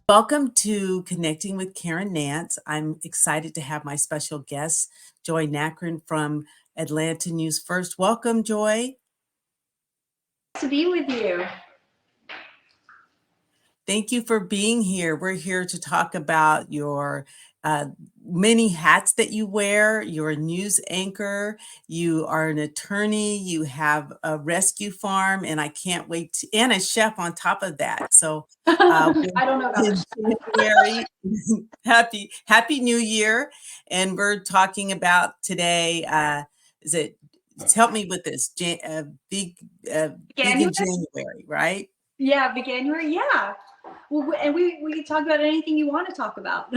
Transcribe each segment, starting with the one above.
Welcome to Connecting with Karen Nance. I'm excited to have my special guest, Joy Nakrin from Atlanta News First. Welcome, Joy. To be with you. Thank you for being here. We're here to talk about your uh, many hats that you wear. You're a news anchor, you are an attorney, you have a rescue farm, and I can't wait to, and a chef on top of that. So I don't know about in this. January, happy New Year. And we're talking about today, is it, help me with this, Vegan January? January, right? Yeah, January. Yeah. Well, and we can talk about anything you want to talk about.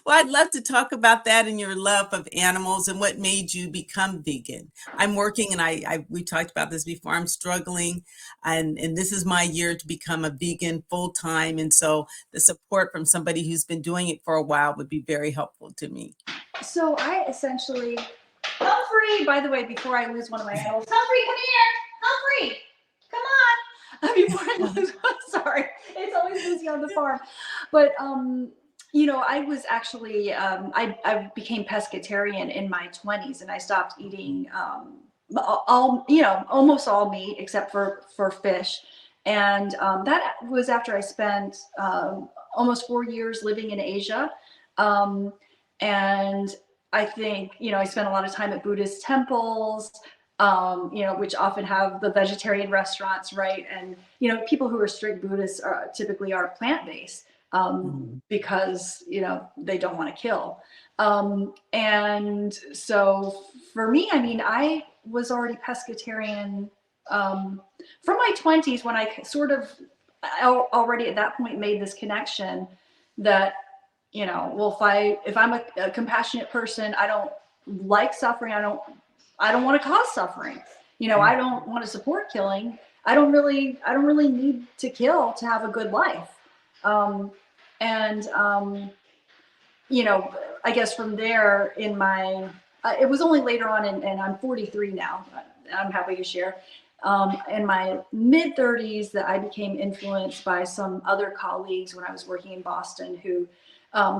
Well, I'd love to talk about that and your love of animals and what made you become vegan. I'm working, and I we talked about this before. I'm struggling, and this is my year to become a vegan full time. And so the support from somebody who's been doing it for a while would be very helpful to me. So I essentially, Humphrey. By the way, before I lose one of my animals, Humphrey, come here. Humphrey, come on. Before I lose one, sorry, it's always busy on the farm, but I was actually I became pescatarian in my 20s, and I stopped eating all almost all meat except for fish, and that was after I spent almost 4 years living in Asia, and I think I spent a lot of time at Buddhist temples. Which often have the vegetarian restaurants, right? And people who are strict Buddhists typically are plant-based because they don't want to kill. And so for me, I mean, I was already pescatarian from my 20s when I sort of already at that point made this connection that well, if I'm a compassionate person, I don't like suffering. I don't want to cause suffering. I don't want to support killing. I don't really need to kill to have a good life. And I guess from there in my, it was only later on, and I'm 43 now. I'm happy to share. In my mid 30s, that I became influenced by some other colleagues when I was working in Boston who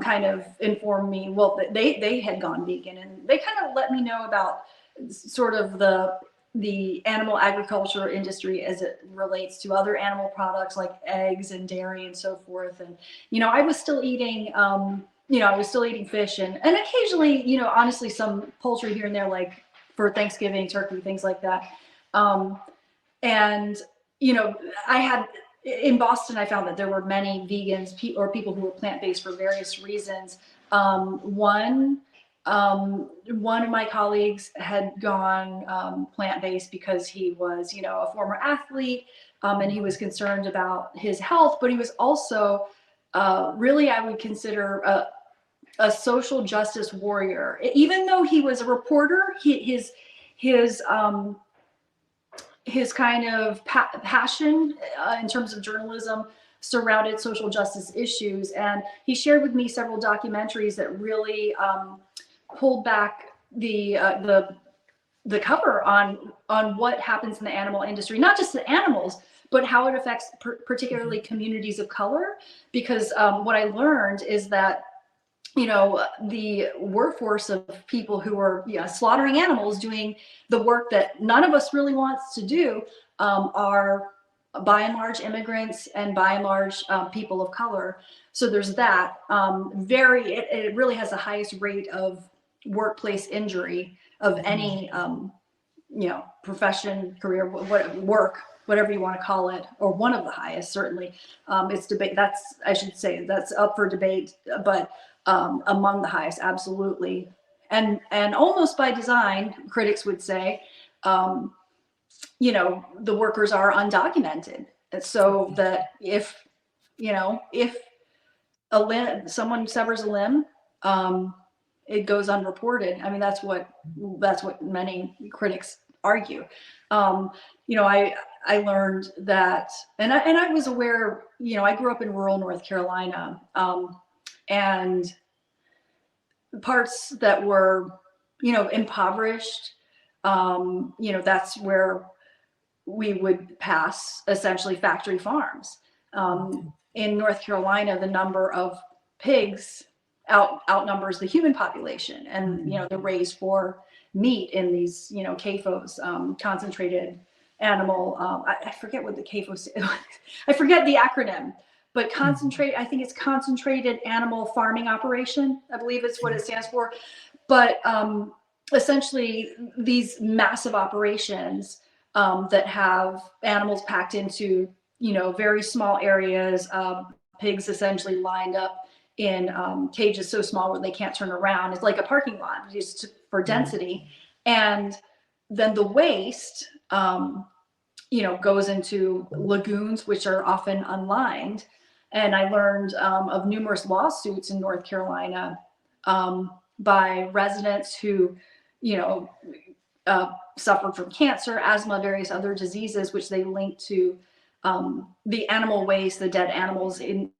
kind of informed me. Well, they had gone vegan, and they kind of let me know about sort of the animal agriculture industry as it relates to other animal products like eggs and dairy and so forth. And I was still eating fish and occasionally honestly some poultry here and there, like for Thanksgiving, turkey, things like that. And I had in Boston, I found that there were many vegans or people who were plant-based for various reasons. One of my colleagues had gone plant-based because he was, a former athlete, and he was concerned about his health, but he was also really, I would consider a social justice warrior. Even though he was a reporter, his kind of passion in terms of journalism surrounded social justice issues, and he shared with me several documentaries that really pulled back the cover on what happens in the animal industry, not just the animals, but how it affects particularly communities of color. Because what I learned is that the workforce of people who are slaughtering animals, doing the work that none of us really wants to do, are by and large immigrants and by and large people of color. So there's that. It really has the highest rate of workplace injury of any profession, career, work, whatever you want to call it, or one of the highest. Certainly, it's debate. I should say that's up for debate, but among the highest, absolutely, and almost by design, critics would say. The workers are undocumented, so that if someone severs a limb, it goes unreported. I mean, that's what many critics argue. I learned that, and I was aware. I grew up in rural North Carolina, and parts that were impoverished. That's where we would pass essentially factory farms. in North Carolina, the number of pigs outnumbers the human population, and they're raised for meat in these CAFOs, concentrated animal. I forget what the CAFO. I forget the acronym, but concentrate. I think it's concentrated animal farming operation. I believe it's what it stands for. But essentially, these massive operations that have animals packed into very small areas, pigs essentially lined up in cages so small where they can't turn around. It's like a parking lot just for density. And then the waste, goes into lagoons, which are often unlined. And I learned of numerous lawsuits in North Carolina by residents who, suffered from cancer, asthma, various other diseases, which they linked to the animal waste, the dead animals in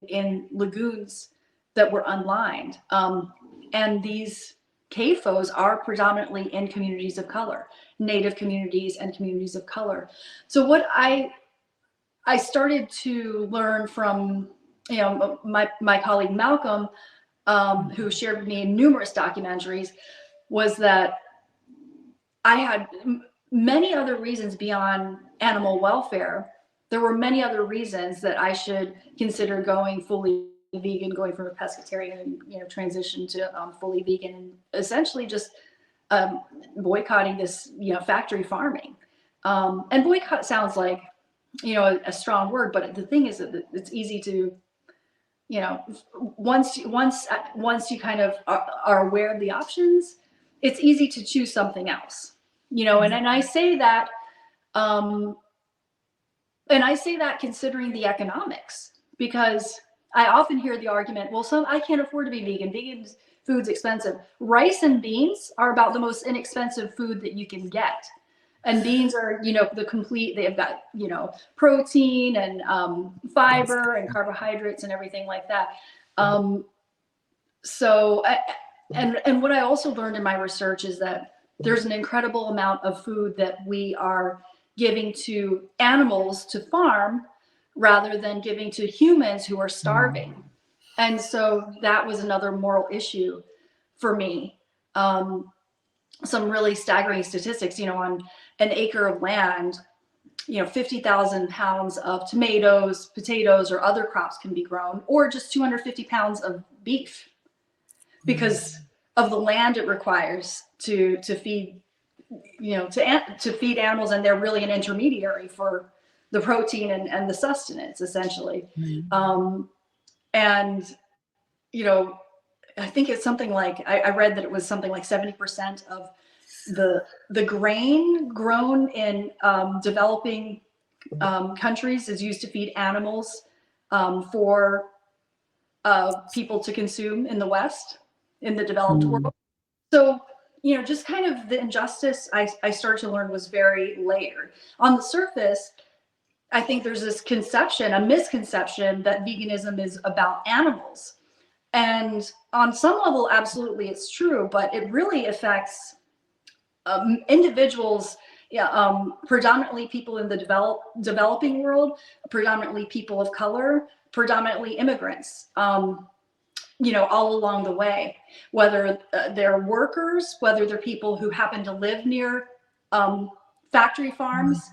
lagoons that were unlined. And these CAFOs are predominantly in communities of color, Native communities and communities of color. So what I started to learn from my colleague Malcolm, who shared with me numerous documentaries, was that I had many other reasons beyond animal welfare. There were many other reasons that I should consider going fully vegan, going from a pescatarian and transition to fully vegan, and essentially just boycotting this factory farming. And boycott sounds like a strong word, but the thing is that it's easy to once you kind of are aware of the options, it's easy to choose something else. And I say that considering the economics, because I often hear the argument, well, I can't afford to be vegan. Vegan food's expensive. Rice and beans are about the most inexpensive food that you can get. And beans are, they've got, protein and fiber and carbohydrates and everything like that. And what I also learned in my research is that there's an incredible amount of food that we are giving to animals to farm rather than giving to humans who are starving. And so that was another moral issue for me. Some really staggering statistics, on an acre of land, 50,000 pounds of tomatoes, potatoes, or other crops can be grown, or just 250 pounds of beef because of the land it requires to feed, to feed animals. And they're really an intermediary for the protein and the sustenance, essentially. And, I think it's something like, I read that it was something like 70% of the grain grown in developing countries is used to feed animals for people to consume in the West, in the developed world. So, just kind of the injustice I started to learn was very layered. On the surface, I think there's this conception, a misconception, that veganism is about animals. And on some level, absolutely, it's true, but it really affects individuals, predominantly people in the developing world, predominantly people of color, predominantly immigrants, all along the way, whether they're workers, whether they're people who happen to live near factory farms,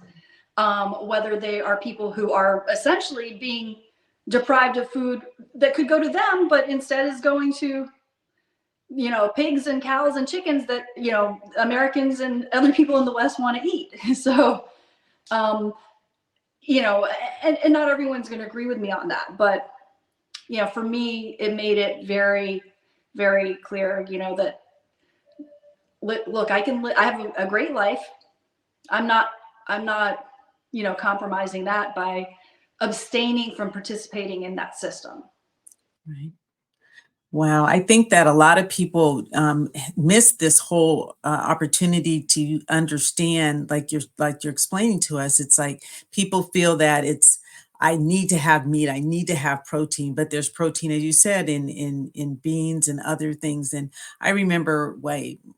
whether they are people who are essentially being deprived of food that could go to them, but instead is going to, pigs and cows and chickens that, Americans and other people in the West want to eat. So, and not everyone's going to agree with me on that, but, for me, it made it very, very clear, that, look, I have a great life. I'm not, compromising that by abstaining from participating in that system. Right. Wow. I think that a lot of people miss this whole opportunity to understand, like you're explaining to us. It's like people feel that it's I need to have meat, I need to have protein, but there's protein, as you said, in beans and other things. And I remember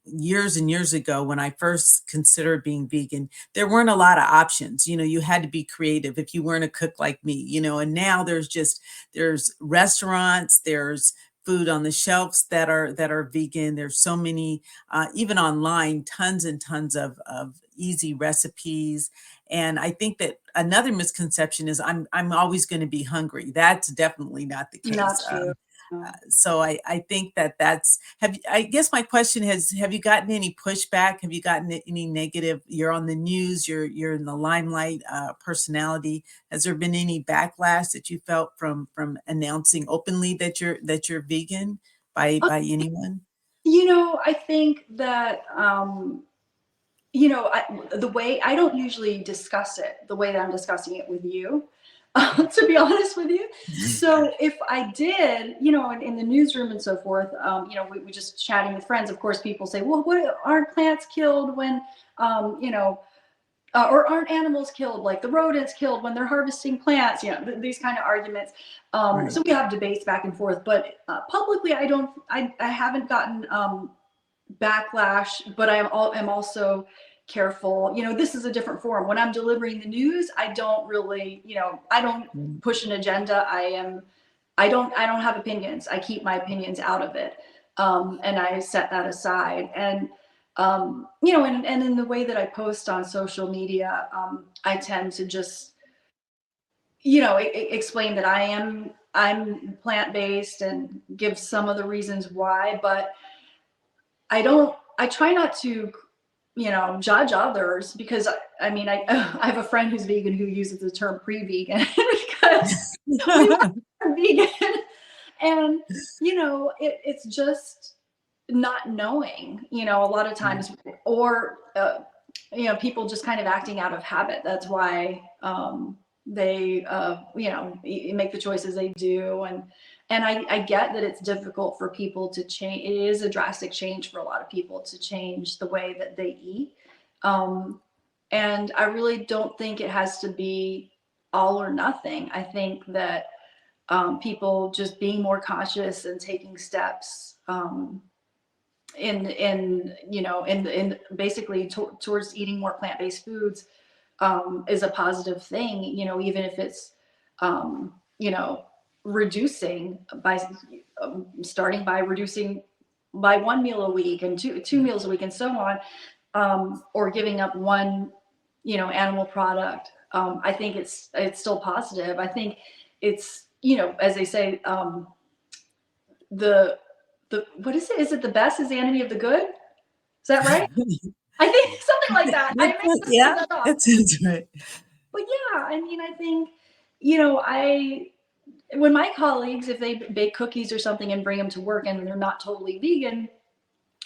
years and years ago when I first considered being vegan, there weren't a lot of options. You had to be creative if you weren't a cook like me, and now there's restaurants, there's food on the shelves that are vegan. There's so many, even online, tons and tons of easy recipes. And I think that another misconception is I'm always going to be hungry. That's definitely not the Not case. true. No. So I think I guess my question have you gotten any pushback? Have you gotten any negative? You're on the news, you're in the limelight, personality. Has there been any backlash that you felt from announcing openly that you're vegan by anyone? I think that the way I don't usually discuss it the way that I'm discussing it with you, to be honest with you. So if I did, in the newsroom and so forth, we just chatting with friends. Of course, people say, well, what aren't plants killed when, or aren't animals killed, like the rodents killed when they're harvesting plants? These kind of arguments. Right. So we have debates back and forth, but publicly, I haven't gotten backlash, but I'm also careful. This is a different forum. When I'm delivering the news, I don't really, I don't push an agenda. I don't have opinions. I keep my opinions out of it. And I set that aside. And, and in the way that I post on social media, I tend to just, explain that I'm plant-based and give some of the reasons why, but I try not to, judge others, because I I have a friend who's vegan who uses the term pre-vegan because we were vegan. And, it's just not knowing, a lot of times, or, people just kind of acting out of habit. That's why, they, make the choices they do. And I get that it's difficult for people to change. It is a drastic change for a lot of people to change the way that they eat. And I really don't think it has to be all or nothing. I think that people just being more conscious and taking steps in basically towards eating more plant-based foods is a positive thing. Even if it's reducing by starting by reducing by one meal a week and two meals a week and so on, or giving up one animal product. I think it's still positive. I think it's, as they say, the what is it? Is it the best is the enemy of the good? Is that right? I think something like that. I may have Yeah, that off. that sounds right. But yeah, I think, when my colleagues, if they bake cookies or something and bring them to work and they're not totally vegan,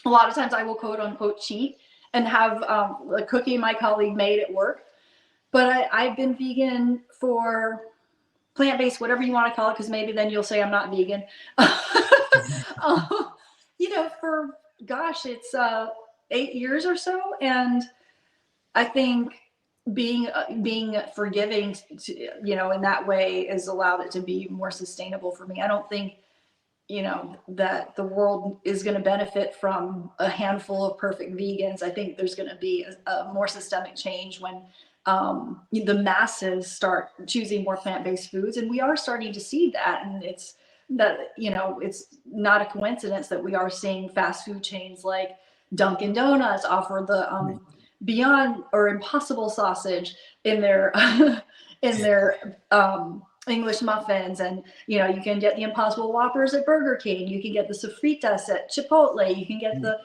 a lot of times I will quote unquote cheat and have a cookie my colleague made at work. But I've been vegan for plant-based, whatever you want to call it, because maybe then you'll say I'm not vegan. For gosh, it's 8 years or so, and I think being forgiving, in that way has allowed it to be more sustainable for me. I don't think, that the world is going to benefit from a handful of perfect vegans. I think there's going to be a more systemic change when the masses start choosing more plant-based foods, and we are starting to see that. And it's not a coincidence that we are seeing fast food chains like Dunkin' Donuts offer the Beyond or Impossible sausage in their in their English muffins, and you can get the Impossible Whoppers at Burger King. You can get the sofritas at Chipotle. You can get the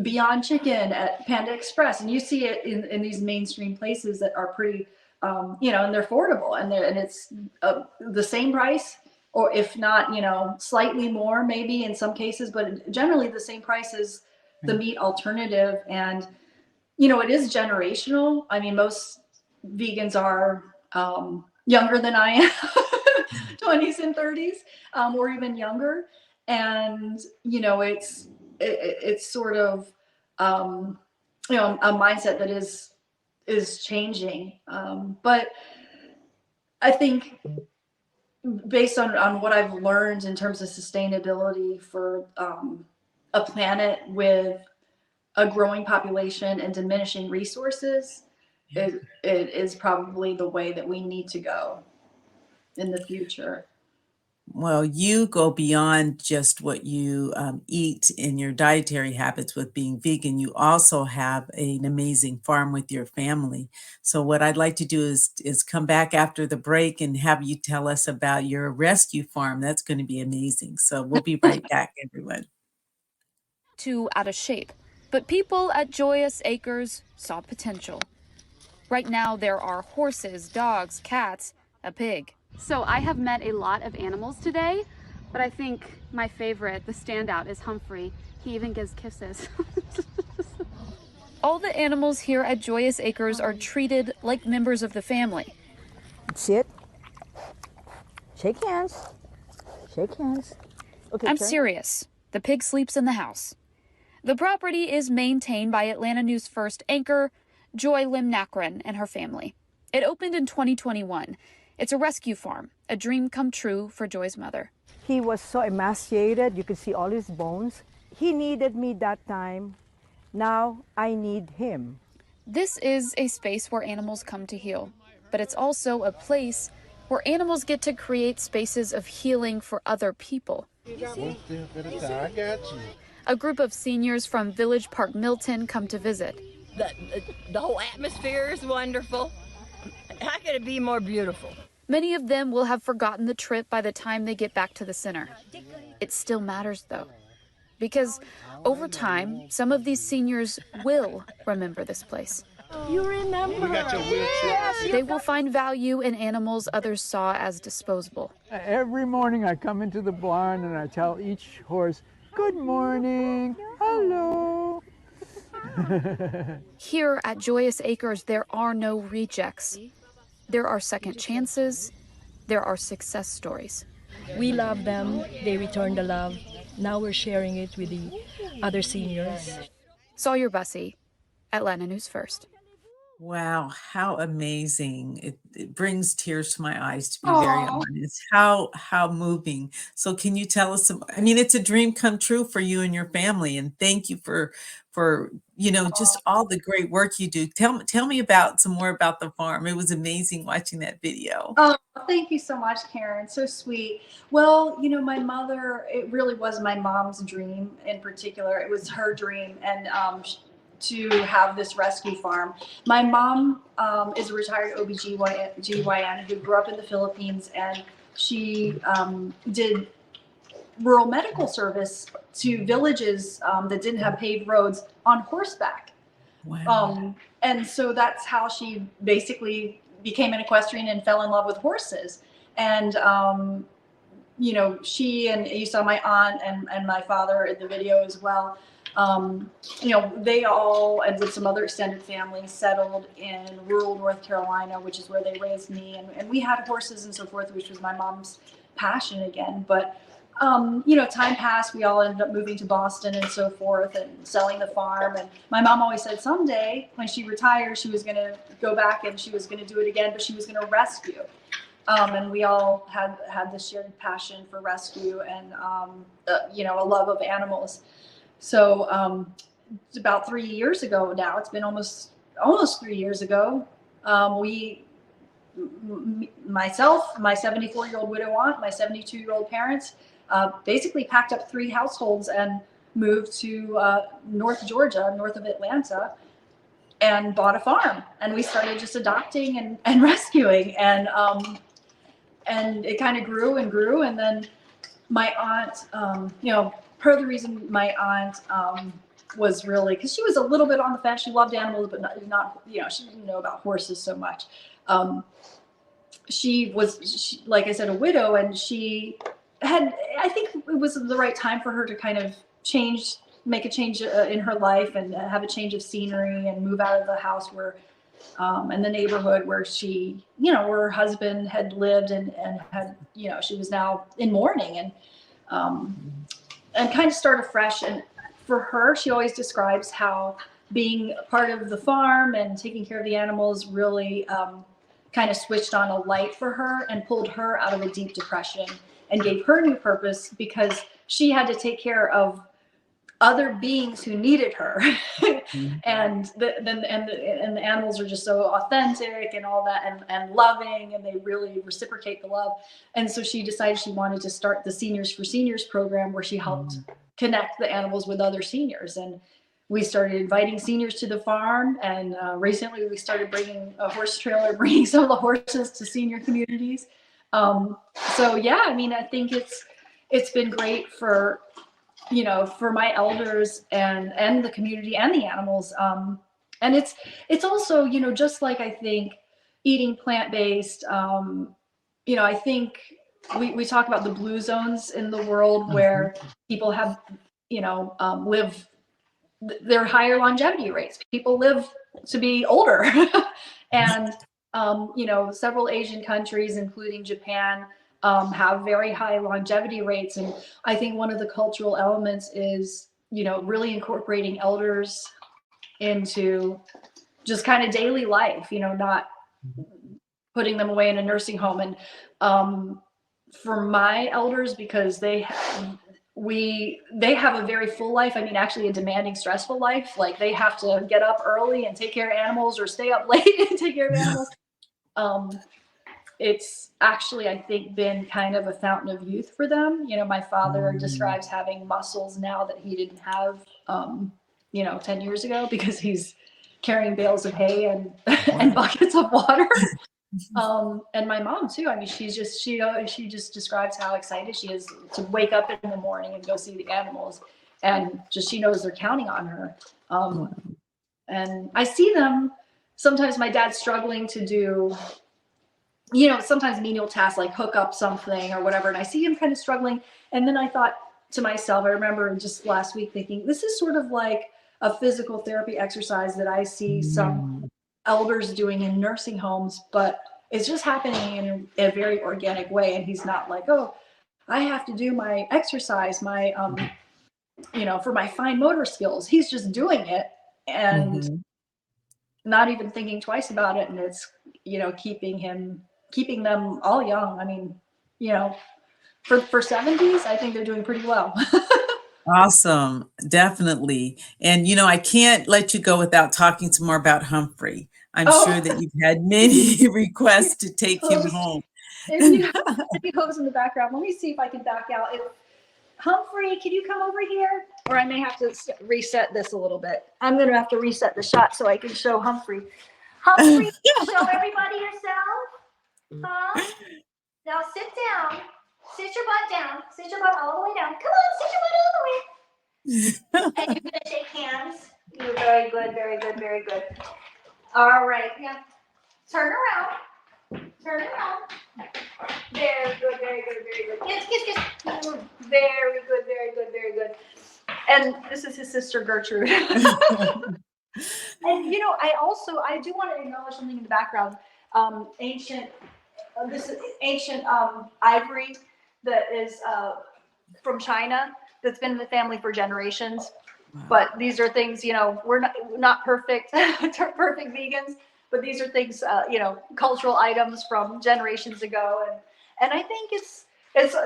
Beyond Chicken at Panda Express, and you see it in these mainstream places that are pretty, and they're affordable, and it's the same price, or if not, slightly more maybe in some cases, but generally the same price as the meat alternative. And it is generational. I mean, most vegans are younger than I am, 20s and 30s, or even younger. And, it's sort of, a mindset that is changing. But I think based on what I've learned in terms of sustainability for a planet with a growing population and diminishing resources, it is probably the way that we need to go in the future. Well, you go beyond just what you eat in your dietary habits with being vegan. You also have an amazing farm with your family. So what I'd like to do is come back after the break and have you tell us about your rescue farm. That's going to be amazing. So we'll be right back, everyone. Too out of shape, but people at Joyous Acres saw potential. Right now, there are horses, dogs, cats, a pig. So I have met a lot of animals today, but I think my favorite, the standout, is Humphrey. He even gives kisses. All the animals here at Joyous Acres are treated like members of the family. Sit. Shake hands. Shake hands. Okay, I'm turn. serious. The pig sleeps in the house. The property is maintained by Atlanta News First anchor Joy Lim Nakrin and her family. It opened in 2021. It's a rescue farm, a dream come true for Joy's mother. He was so emaciated, you could see all his bones. He needed me that time. Now I need him. This is a space where animals come to heal, but it's also a place where animals get to create spaces of healing for other people. One step at a time. I got you. A group of seniors from Village Park Milton come to visit. The whole atmosphere is wonderful. How could it be more beautiful? Many of them will have forgotten the trip by the time they get back to the center. It still matters, though, because over time, some of these seniors will remember this place. You remember? You got your wheelchair. They will find value in animals others saw as disposable. Every morning I come into the barn and I tell each horse, good morning, hello. Here at Joyous Acres, there are no rejects. There are second chances. There are success stories. We love them. They return the love. Now we're sharing it with the other seniors. Sawyer Bussey, Atlanta News First. Wow, how amazing. It brings tears to my eyes, to be very honest. How moving. So can you tell us some, I mean, it's a dream come true for you and your family, and thank you for just all the great work you do. Tell me about some more about the farm. It was amazing watching that video. Oh, thank you so much, Karen. So sweet. Well, my mother, it really was my mom's dream in particular. It was her dream, and to have this rescue farm. My mom is a retired OBGYN who grew up in the Philippines, and she did rural medical service to villages that didn't have paved roads on horseback. Wow. And so that's how she basically became an equestrian and fell in love with horses. And she, and you saw my aunt and my father in the video as well. They all, and with some other extended families, settled in rural North Carolina, which is where they raised me. And we had horses and so forth, which was my mom's passion again. But, time passed. We all ended up moving to Boston and so forth and selling the farm. And my mom always said someday when she retires, she was going to go back and she was going to do it again, but she was going to rescue. And we all had this shared passion for rescue and, a love of animals. So about 3 years ago now, it's been almost 3 years ago, myself, my 74-year-old widow aunt, my 72-year-old parents, basically packed up 3 households and moved to North Georgia, north of Atlanta, and bought a farm. And we started just adopting and rescuing. And it kind of grew and grew. And then my aunt, part of the reason my aunt was really, because she was a little bit on the fence. She loved animals, but not she didn't know about horses so much. She was, like I said, a widow, and she had, I think it was the right time for her to kind of make a change in her life and have a change of scenery and move out of the house where, and the neighborhood where she, where her husband had lived and had, she was now in mourning and kind of start afresh. And for her, she always describes how being part of the farm and taking care of the animals really kind of switched on a light for her and pulled her out of a deep depression and gave her new purpose, because she had to take care of other beings who needed her. And the animals are just so authentic and all that, and loving, and they really reciprocate the love. And so she decided she wanted to start the Seniors for Seniors program, where she helped connect the animals with other seniors. And we started inviting seniors to the farm, and recently we started bringing a horse trailer, bringing some of the horses to senior communities. So yeah, I mean, I think it's been great for, you know, for my elders and the community and the animals. And it's also, you know, just like, I think eating plant-based, you know, I think we talk about the blue zones in the world where people have, you know, live their higher longevity rates. People live to be older. And, you know, several Asian countries, including Japan, have very high longevity rates. And I think one of the cultural elements is, you know, really incorporating elders into just kind of daily life, you know, not putting them away in a nursing home. And for my elders, because they have a very full life. I mean, actually a demanding, stressful life. Like, they have to get up early and take care of animals, or stay up late and take care of animals. It's actually, I think, been kind of a fountain of youth for them. You know, my father describes having muscles now that he didn't have, you know, 10 years ago, because he's carrying bales of hay and buckets of water. And my mom too. I mean, she just describes how excited she is to wake up in the morning and go see the animals, and just, she knows they're counting on her. And I see them sometimes. My dad's struggling to do, you know, sometimes menial tasks like hook up something or whatever, and I see him kind of struggling. And then I thought to myself, I remember just last week thinking, this is sort of like a physical therapy exercise that I see some elders doing in nursing homes, but it's just happening in a very organic way. And he's not like, oh, I have to do my exercise, my, you know, for my fine motor skills. He's just doing it and not even thinking twice about it. And it's, you know, keeping them all young. I mean, you know, for 70s, I think they're doing pretty well. Awesome. Definitely. And, you know, I can't let you go without talking some more about Humphrey. I'm sure that you've had many requests to take him home. If you have any hose in the background, let me see if I can back out. Humphrey, can you come over here? Or I may have to reset this a little bit. I'm going to have to reset the shot so I can show Humphrey. Humphrey, show everybody yourself. Huh? Now sit down. Sit your butt down. Sit your butt all the way down. Come on, sit your butt all the way. And you're going to shake hands. You're very good, very good, very good. All right. Yeah. Turn around. Turn around. Very good, very good, very good. Kiss, kiss, kiss. Very good, very good, very good. And this is his sister, Gertrude. And, you know, I do want to acknowledge something in the background. This is ancient ivory that is from China, that's been in the family for generations. But these are things, you know, we're not perfect, perfect vegans, but these are things, you know, cultural items from generations ago. And I think it's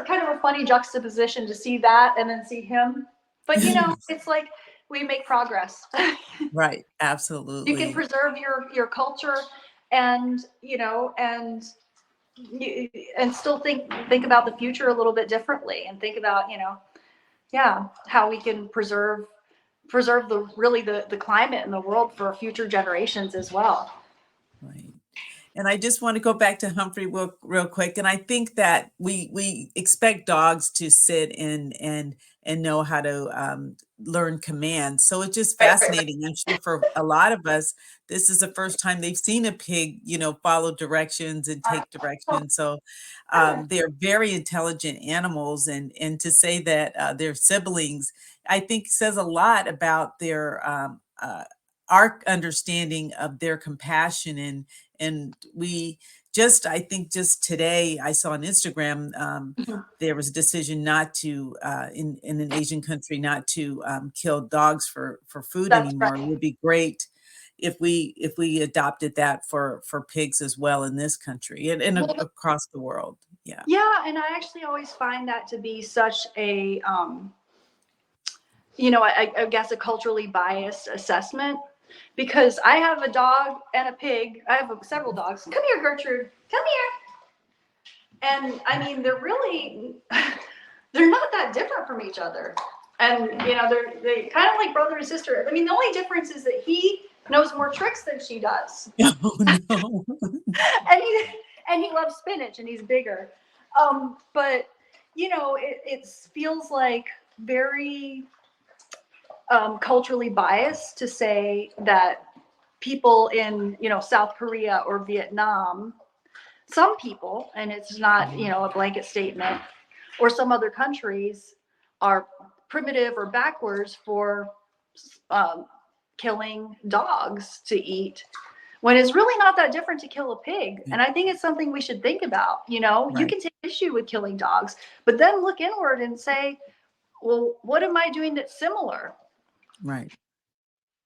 kind of a funny juxtaposition to see that and then see him. But, you know, it's like we make progress. Right. Absolutely. You can preserve your culture and, you know, and still think about the future a little bit differently, and think about, you know, how we can preserve the climate in the world for future generations as well. Right. And I just want to go back to Humphrey real quick. And I think that we expect dogs to sit and know how to learn commands. So it's just fascinating. I'm sure for a lot of us, this is the first time they've seen a pig, you know, follow directions and take directions. So they're very intelligent animals. And to say that they're siblings, I think says a lot about their our understanding of their compassion. And we just, I think just today I saw on Instagram, there was a decision not to, in an Asian country, not to kill dogs for food anymore. It would be great if we adopted that for pigs as well in this country and Well, across the world. Yeah. yeah, and I actually always find that to be such a, you know, I guess a culturally biased assessment, because I have a dog and a pig. I have several dogs. Come here, Gertrude. Come here. And I mean, they're really, they're not that different from each other. And, you know, they kind of like brother and sister. I mean, the only difference is that he knows more tricks than she does. Oh, no. and he loves spinach and he's bigger. But, you know, it feels like very culturally biased to say that people in, you know, South Korea or Vietnam, some people, and it's not, you know, a blanket statement, or some other countries are primitive or backwards for killing dogs to eat, when it's really not that different to kill a pig. And I think it's something we should think about. You know, you can take issue with killing dogs, but then look inward and say, well, what am I doing that's similar? Right.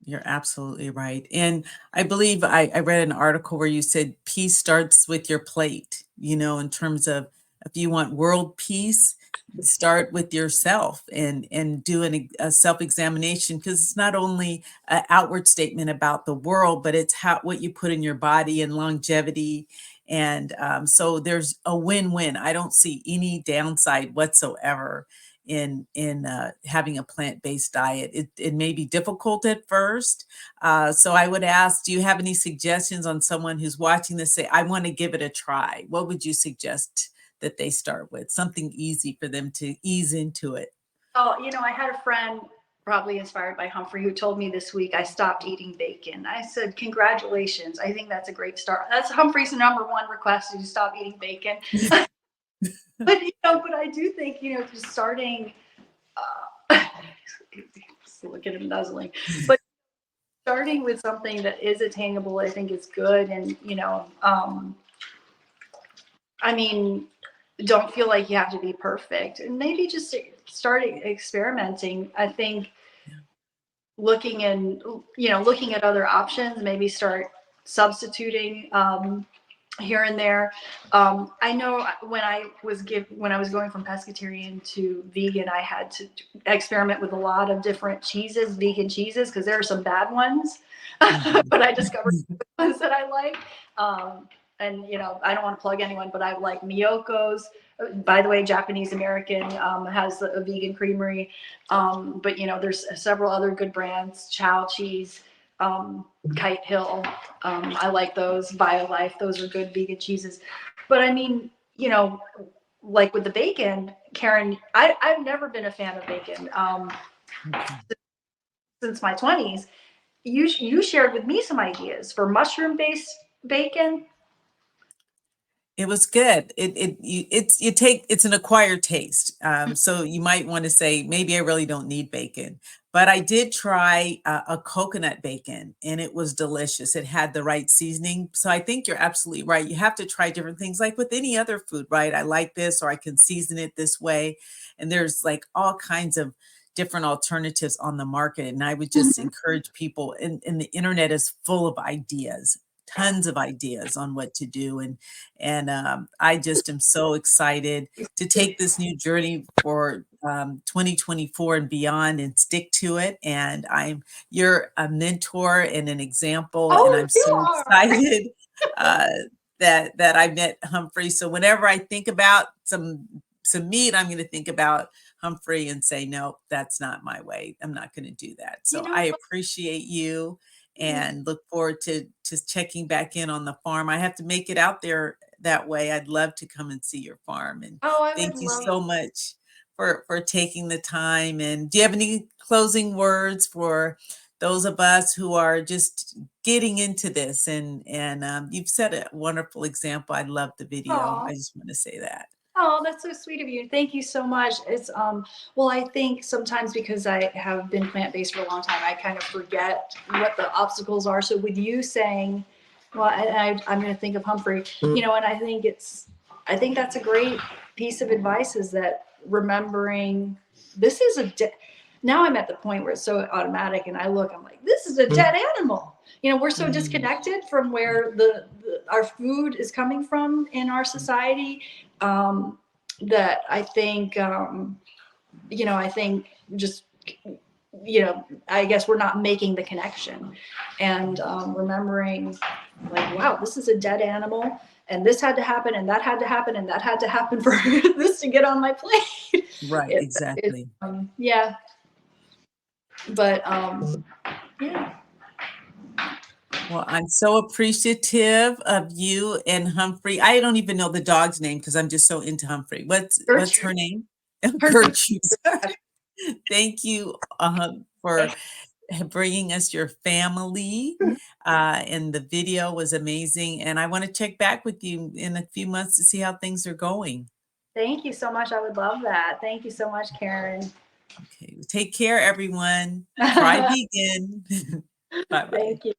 You're absolutely right. And I believe I read an article where you said peace starts with your plate, you know, in terms of if you want world peace, start with yourself and do a self-examination, because it's not only an outward statement about the world, but it's what you put in your body and longevity. And so there's a win-win. I don't see any downside whatsoever in having a plant-based diet. It may be difficult at first. So I would ask, do you have any suggestions on someone who's watching this, say, I want to give it a try? What would you suggest that they start with? Something easy for them to ease into it. Oh, you know, I had a friend, probably inspired by Humphrey, who told me this week, I stopped eating bacon. I said, congratulations. I think that's a great start. That's Humphrey's number one request, is to stop eating bacon. But, you know, but I do think, you know, just starting, look at him nuzzling, but starting with something that is attainable, I think is good. And, you know, I mean, don't feel like you have to be perfect, and maybe just start experimenting. I think looking at other options, maybe start substituting here and there. I know when I was going from pescatarian to vegan, I had to experiment with a lot of different cheeses, vegan cheeses, because there are some bad ones, but I discovered the ones that I like. And, you know, I don't want to plug anyone, but I like Miyoko's. By the way, Japanese American has a vegan creamery. But, you know, there's several other good brands, Chow Cheese, Kite Hill. I like those. BioLife, those are good vegan cheeses. But I mean, you know, like with the bacon, Karen, I've never been a fan of bacon since my 20s. You shared with me some ideas for mushroom-based bacon. It was good. It's an acquired taste. So you might want to say, maybe I really don't need bacon, but I did try a coconut bacon and it was delicious. It had the right seasoning. So I think you're absolutely right. You have to try different things, like with any other food, right? I like this, or I can season it this way. And there's like all kinds of different alternatives on the market. And I would just encourage people, and the internet is full of ideas, tons of ideas on what to do. And I just am so excited to take this new journey for 2024 and beyond, and stick to it. And you're a mentor and an example. And I'm so excited that I met Humphrey. So whenever I think about some meat, I'm going to think about Humphrey and say, no, that's not my way. I'm not going to do that. So I appreciate you and look forward to checking back in on the farm. I have to make it out there that way. I'd love to come and see your farm. And thank you so much for taking the time. And do you have any closing words for those of us who are just getting into this? And you've set a wonderful example. I love the video. I just want to say that. Oh, that's so sweet of you. Thank you so much. It's well, I think sometimes because I have been plant-based for a long time, I kind of forget what the obstacles are. So with you saying, well, I'm going to think of Humphrey, you know, and I think that's a great piece of advice, is that remembering this is now I'm at the point where it's so automatic, and I'm like, this is a dead animal. You know, we're so disconnected from where our food is coming from in our society, that I think, you know, I think just, you know, I guess we're not making the connection, and remembering like, wow, this is a dead animal, and this had to happen, and that had to happen, and that had to happen for this to get on my plate. Right, exactly. Yeah. But yeah. Well, I'm so appreciative of you and Humphrey. I don't even know the dog's name because I'm just so into Humphrey. What's her name? Gertrude. Thank you for bringing us your family. And the video was amazing. And I want to check back with you in a few months to see how things are going. Thank you so much. I would love that. Thank you so much, Karen. Okay. Take care, everyone. Try vegan. Bye-bye. Thank you.